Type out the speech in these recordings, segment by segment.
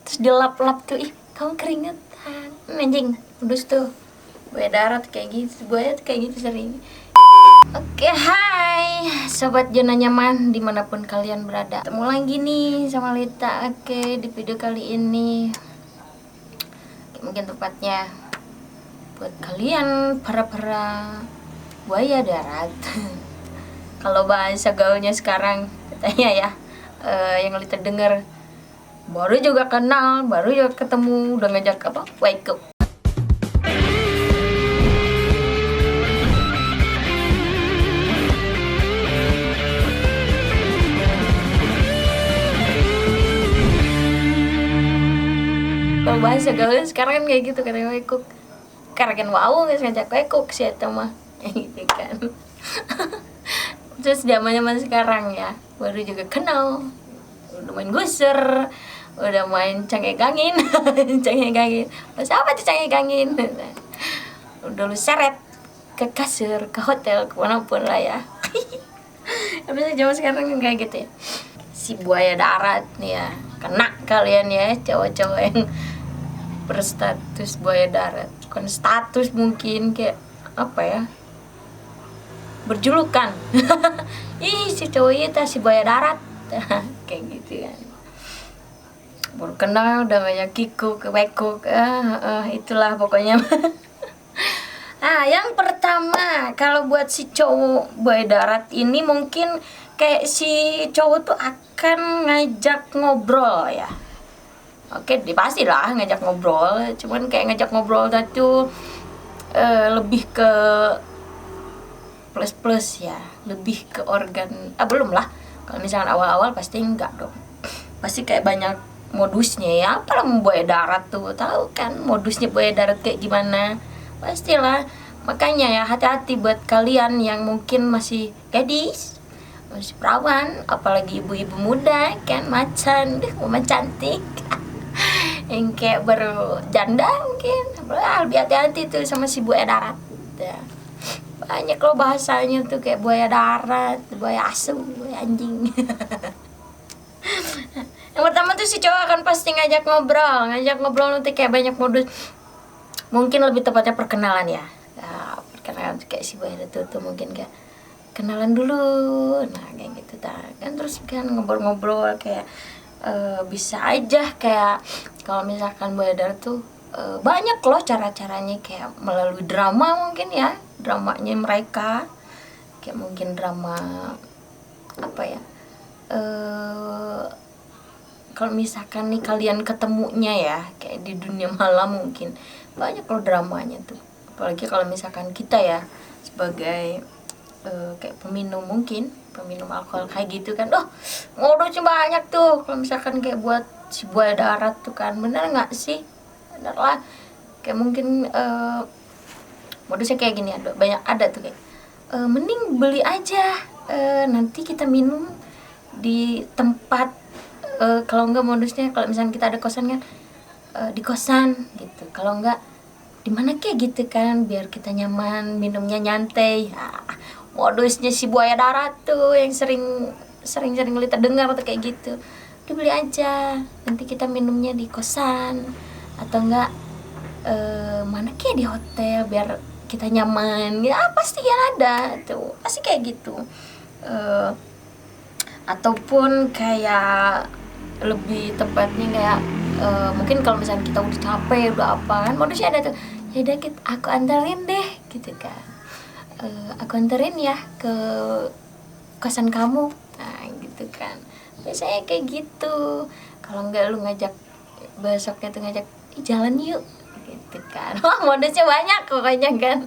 terus dilap-lap tuh, ih kamu keringetan, anjing modus tuh buaya darat kayak gitu, buaya tuh kayak gitu sering. Oke, hai sobat zona nyaman dimanapun kalian berada, ketemu lagi nih sama Lita. Oke, di video kali ini mungkin tepatnya buat kalian para buaya darat. Kalau bahasa gaulnya sekarang katanya ya, yang Lita dengar, baru juga kenal, baru juga ketemu, udah ngajak apa, wake up. Kalau bahasa gaulnya sekarang kan kayak gitu, katanya wake up. Karena wow guys, ngajak wake up sih itu mah gitu kan. Terus zaman sekarang ya, baru juga kenal, udah main gusur, udah main cengek angin. Cengek angin, pas apa tuh cengek angin? Udah lu seret ke kasur, ke hotel, kemanapun lah ya. Tapi zaman sekarang kayak gitu ya, si buaya darat nih ya, kena kalian ya cowok-cowok yang berstatus buaya darat. Bukan status, mungkin kayak apa ya, berjulukan. Ih si cowok itu si buaya darat. Kayak gitu kan, baru kenal udah banyak kikuk wekuk, itulah pokoknya. Nah yang pertama, kalau buat si cowok buaya darat ini mungkin kayak si cowok tuh akan ngajak ngobrol ya. Oke, pasti lah ngajak ngobrol, cuman kayak ngajak ngobrol tuh lebih ke plus ya, lebih ke organ. Belum lah, kalau misalkan awal-awal pasti enggak dong, pasti kayak banyak modusnya ya. Apalah buaya darat tuh, tahu kan modusnya buaya darat kayak gimana, pastilah. Makanya ya hati-hati buat kalian yang mungkin masih gadis, masih perawan, apalagi ibu-ibu muda kan, macan, cantik. Yang kayak baru janda mungkin, lebih hati-hati tuh sama si buaya darat ya. Banyak loh bahasanya tuh, kayak buaya darat, buaya asu, buaya anjing. Yang pertama tuh si cowok akan pasti ngajak ngobrol nanti kayak banyak modus. Mungkin lebih tepatnya perkenalan ya, perkenalan kayak si buaya tuh mungkin kayak kenalan dulu, nah kayak gitu kan. Terus kan ngobrol-ngobrol kayak bisa aja kayak kalau misalkan buaya darat tuh banyak loh cara-caranya, kayak melalui drama mungkin ya, dramanya mereka kayak mungkin drama apa ya, kalau misalkan nih kalian ketemunya ya kayak di dunia malam, mungkin banyak loh dramanya tuh. Apalagi kalau misalkan kita ya sebagai kayak peminum alkohol kayak gitu kan, modusnya banyak tuh. Kalau misalkan kayak buat si buaya darat tuh kan, bener nggak sih? Bener lah, kayak mungkin modusnya kayak gini, ada tuh kayak mending beli aja, nanti kita minum di tempat, kalau enggak modusnya kalau misalkan kita ada kosan kan, di kosan gitu, kalau enggak di mana kayak gitu kan, biar kita nyaman minumnya nyantai. Modusnya si buaya darat tuh yang sering Lita dengar tuh kayak gitu. Dibeli aja, nanti kita minumnya di kosan atau enggak mana kayak di hotel biar kita nyaman ya. Pasti kan ada tuh, pasti kayak gitu. Ataupun kayak lebih tepatnya kayak mungkin kalau misalnya kita udah capek udah apa kan, modusnya ada tuh, ya udah aku anterin deh gitu kan, aku anterin ya ke kosan kamu, nah gitu kan. Biasanya kayak gitu. Kalau enggak lu ngajak besoknya tuh ngajak jalan yuk gitu kan. Wah modusnya banyak pokoknya kan.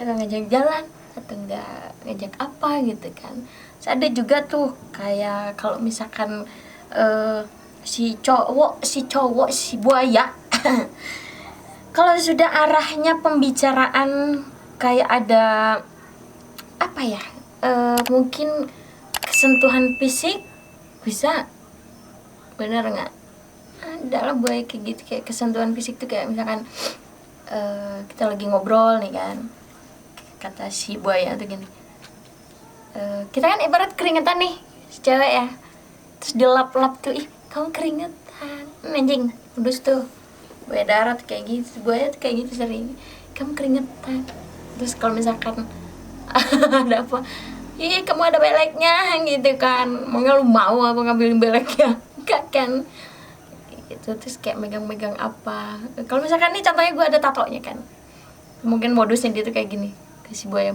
Atau ngajak jalan atau enggak ngajak apa gitu kan. Terus ada juga tuh kayak kalau misalkan si cowok si buaya kalau sudah arahnya pembicaraan kayak ada apa ya, mungkin kesentuhan fisik, bisa, bener nggak? Ada lah buaya kayak gitu, kayak kesentuhan fisik tuh kayak misalkan kita lagi ngobrol nih kan, kata si buaya tuh gini, kita kan ibarat keringetan nih si cewek ya, terus dilap-lap tuh, ih kamu keringetan, Anjing terus tuh buaya darat kayak gitu, buaya tuh kayak gitu sering, kamu keringetan. Terus kalau misalkan ada apa, ih kamu ada beleknya gitu kan, maunya lu mau apa ngambilin beleknya enggak kan gitu. Terus kayak megang-megang apa, kalau misalkan nih contohnya gue ada tatonya kan, mungkin modusnya dia tuh kayak gini, kasih buaya,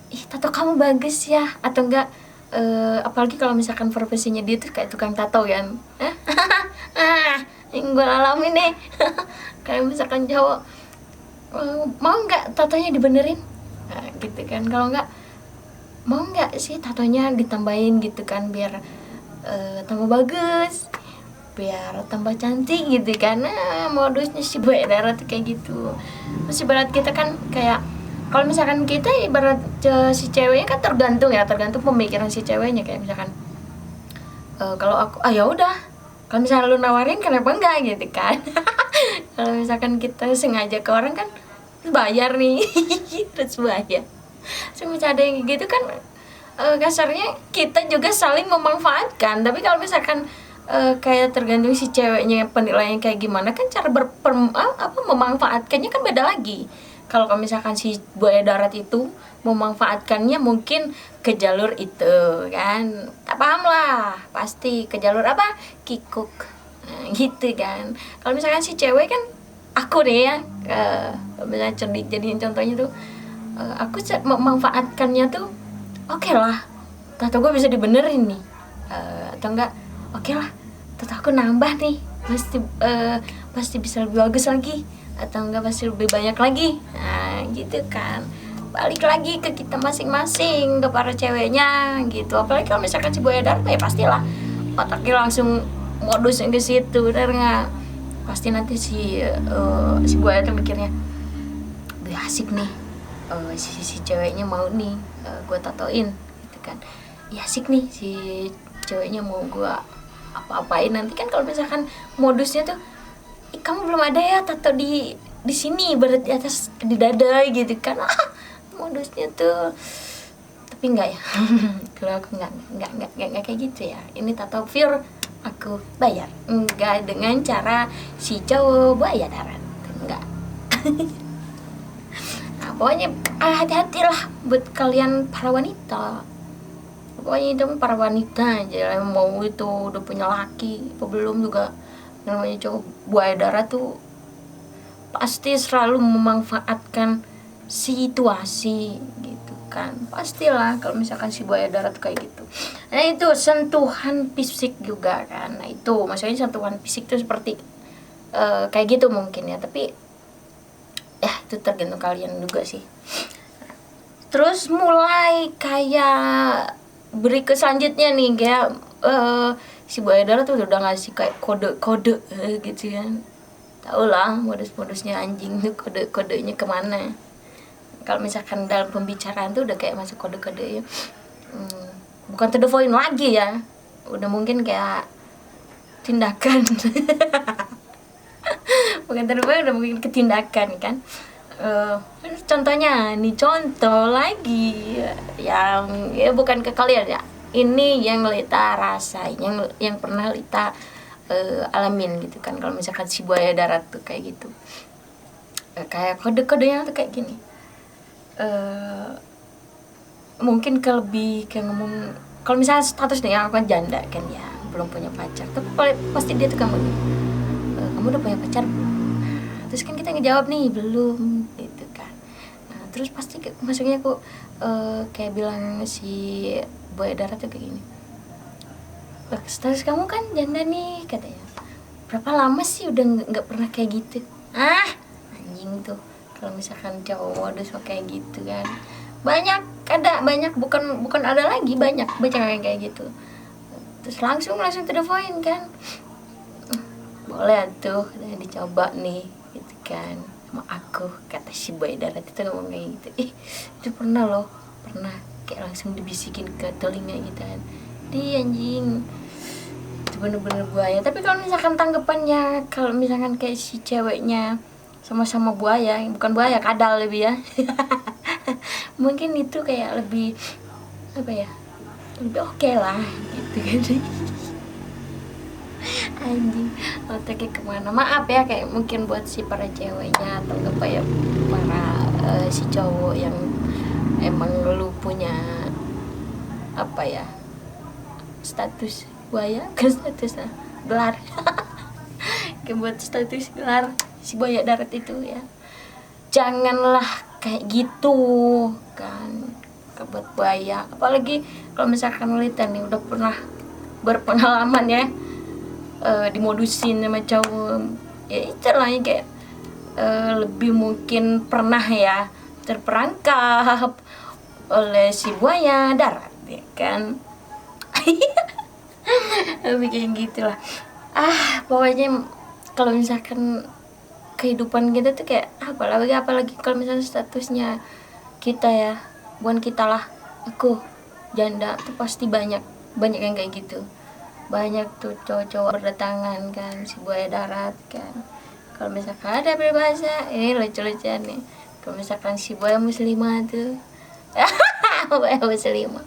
ih tato kamu bagus ya, atau enggak apalagi kalau misalkan profesinya dia tuh kayak tukang tato kan. Yang gue alami nih. Kayak misalkan cowok, mau nggak tatonya dibenerin, nah, gitu kan. Kalau nggak, mau nggak sih tatonya ditambahin gitu kan, biar tambah bagus, biar tambah cantik gitu kan. Nah, modusnya si buaya darat tuh kayak gitu. Terus ibarat kita kan kayak, kalau misalkan kita ibarat si ceweknya kan tergantung pemikiran si ceweknya. Kayak misalkan kalau aku ya udah, kalau misalnya lu nawarin kenapa enggak gitu kan. Kalau misalkan kita sengaja ke orang kan bayar nih. Terus bayar, terus ada yang gitu kan, kasarnya kita juga saling memanfaatkan. Tapi kalau misalkan kayak tergantung si ceweknya penilaiannya kayak gimana kan, cara memanfaatkannya kan beda lagi. Kalau misalkan si buaya darat itu memanfaatkannya mungkin ke jalur itu kan, tak paham lah, pasti ke jalur apa, kikuk, nah, gitu kan. Kalau misalkan si cewek kan, aku deh ya, misalnya jadiin contohnya tuh, aku memanfaatkannya tuh, oke lah, tato gue bisa dibenerin nih, atau enggak, oke lah, tato aku nambah nih, pasti bisa lebih bagus lagi, atau enggak pasti lebih banyak lagi. Nah gitu kan, balik lagi ke kita masing-masing, ke para ceweknya gitu. Apalagi kalau misalkan si buaya darat ya pastilah otaknya langsung modusnya ke situ, bener nggak? Pasti nanti si buaya tuh mikirnya, gue asik nih, si ceweknya mau nih gue tatoin gitu kan, ya asik nih si ceweknya mau gue apa-apain. Nanti kan kalau misalkan modusnya tuh, kamu belum ada ya tato di sini, berat di atas di dada gitu kan. Modusnya tuh. Tapi enggak ya. Kalau aku enggak kayak gitu ya. Ini tato pure aku bayar, enggak dengan cara si cowok buaya darat, enggak. Nah, pokoknya hati-hatilah buat kalian para wanita. Pokoknya itu para wanita aja yang mau itu udah punya laki apa belum juga, namanya cowok buaya darat tuh pasti selalu memanfaatkan situasi gitu kan. Pastilah kalau misalkan si buaya darat tuh kayak gitu. Nah itu sentuhan fisik juga kan. Nah itu maksudnya sentuhan fisik tuh seperti kayak gitu mungkin ya. Tapi ya itu tergantung kalian juga sih. Terus mulai kayak berikut selanjutnya nih, kayak si buaya darat tuh udah ngasih kayak kode-kode gitu kan. Tau lah modus-modusnya anjing tuh, kode-kodenya kemana. Kalau misalkan dalam pembicaraan tuh udah kayak masuk kode-kode ya, bukan to the point lagi ya, udah mungkin kayak tindakan. Bukan to the point, udah mungkin ketindakan kan. Contohnya nih, contoh lagi yang ya bukan ke kalian ya, ini yang Lita rasain, yang pernah Lita alamin gitu kan. Kalau misalkan si buaya darat tuh kayak gitu, kayak kode-kodenya tuh kayak gini, mungkin lebih kayak ngomong, kalau misalnya status nih, aku kan janda kan ya, belum punya pacar, tapi pasti dia tuh kamu udah punya pacar belum? Terus kan kita ngejawab nih belum gitu kan. Nah, terus pasti maksudnya aku kayak bilang si buaya darat tuh kayak gini, status kamu kan janda nih katanya, berapa lama sih udah nggak pernah kayak gitu. Anjing tuh kalau misalkan cowok modus kayak gitu kan, banyak bukan ada lagi, banyak yang kayak gitu. Terus langsung to the point kan, boleh tuh dicoba nih gitu kan sama aku, kata si buaya darat itu ngomong kayak gitu. Itu pernah kayak langsung dibisikin ke telinga gitu kan, di anjing itu bener-bener buaya. Tapi kalau misalkan tanggapannya, kalau misalkan kayak si ceweknya sama-sama buaya, bukan buaya, kadal lebih ya. Mungkin itu kayak lebih apa ya, lebih oke lah gitu kan. Anjing, otaknya kemana? Maaf ya, kayak mungkin buat si para ceweknya atau apa ya, para si cowok yang emang lu punya apa ya, status buaya, ke status lah, gelar. Kayak buat status gelar si buaya darat itu ya, janganlah kayak gitu kan, buat buaya. Apalagi kalau misalkan Lita nih udah pernah berpengalaman ya, dimodusin sama cowok ya, istilahnya kayak lebih mungkin pernah ya terperangkap oleh si buaya darat ya kan. Lebih kayak gitulah. Pokoknya kalau misalkan kehidupan kita tuh kayak apalagi kalau misalnya statusnya kita ya, bukan kita lah, aku janda tuh pasti banyak yang kayak gitu. Banyak tuh cowok-cowok berdatangan kan, si buaya darat kan. Kalau misalkan ada berbahasa ini lucu-lucuan nih, kalau misalkan si buaya muslimah tuh buaya muslimah,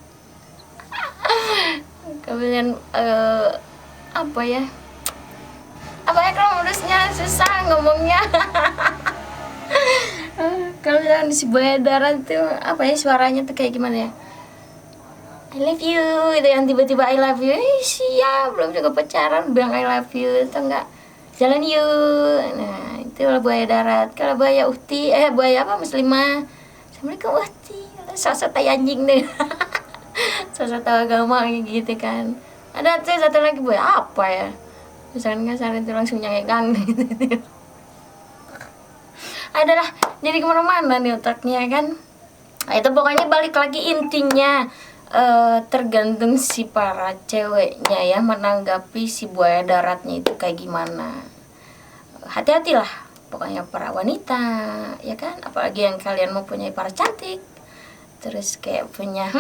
kemudian apa ya kalau modusnya susah ngomongnya. Kalau misalkan si buaya darat tuh apa ya, suaranya tuh kayak gimana ya, I love you itu yang tiba-tiba I love you, siap belum juga pacaran bilang I love you atau enggak jalan yuk. Nah itu lah buaya darat. Kalau buaya uhti buaya apa muslimah, assalamualaikum uhti, sosok tai anjing deh. Sosok tahu agama gitu kan. Ada tuh satu lagi buaya apa ya, misalkan ngasar itu langsung nyangegang gitu. Adalah jadi kemana-mana nih otaknya kan. Nah, itu pokoknya balik lagi intinya, tergantung si para ceweknya ya menanggapi si buaya daratnya itu kayak gimana. Hati-hatilah pokoknya para wanita ya kan, apalagi yang kalian mempunyai para cantik, terus kayak punya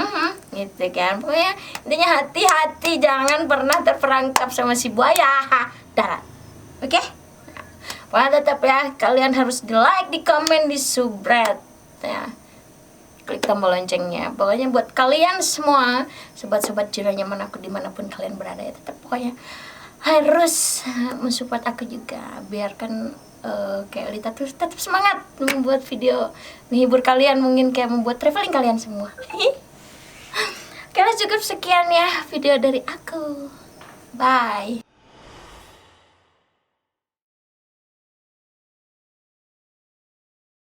gitu kan. Pokoknya intinya hati-hati, jangan pernah terperangkap sama si buaya darat. Oke? Pokoknya tetap ya, kalian harus di like, di komen, di subscribe ya, klik tombol loncengnya. Pokoknya buat kalian semua, sobat-sobat jiranya manapun dimanapun kalian berada ya, tetap pokoknya harus mensupport aku juga, biarkan kayak Lita terus tetap semangat membuat video menghibur kalian, mungkin kayak membuat traveling kalian semua. Oke, cukup sekian ya video dari aku. Bye.